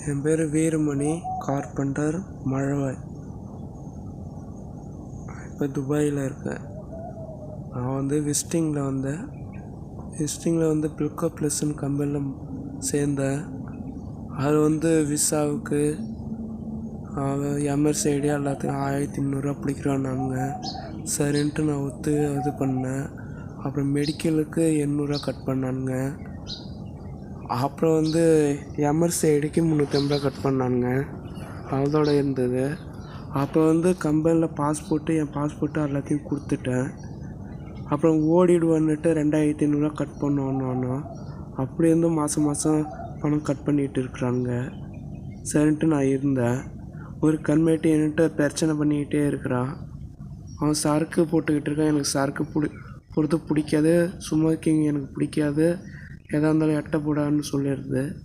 என் பேர் வீரமணி, கார்பெண்டர், மழவை. இப்போ துபாயில் இருக்கேன். நான் விசிட்டிங்கில் வந்தேன். பில்கோ ப்ளஸ்ன்னு கம்பெனியில் சேர்ந்தேன். அது விசாவுக்கு எம்எஸ் ஐடியா எல்லாத்துக்கும் 1300 பிடிக்கிறான்னாங்க. சரின்ட்டு நான் இது பண்ணேன். அப்புறம் மெடிக்கலுக்கு 800 கட் பண்ணானுங்க. அப்புறம் எம்எஸ் ஐடிக்கு 350 கட் பண்ணானுங்க. அதோட இருந்தது. அப்புறம் கம்பெனியில் என் பாஸ்போர்ட்டு எல்லாத்தையும் கொடுத்துட்டேன். அப்புறம் ஓடிடுவான்னுட்டு 2500 கட் பண்ணுவானோ. அப்படி மாதம் பணம் கட் பண்ணிகிட்டு இருக்கிறானுங்க. சரின்ட்டு நான் இருந்தேன். ஒரு கன்மேட்டு என்கிட்ட பிரச்சனை பண்ணிக்கிட்டே இருக்கிறான். அவன் சரக்கு போட்டுக்கிட்டு இருக்கான். எனக்கு சரக்கு போடுறது பிடிக்காது. ஸ்மோக்கிங் எனக்கு பிடிக்காது. எதாக இருந்தாலும் எட்ட போடான்னு சொல்லிடுது.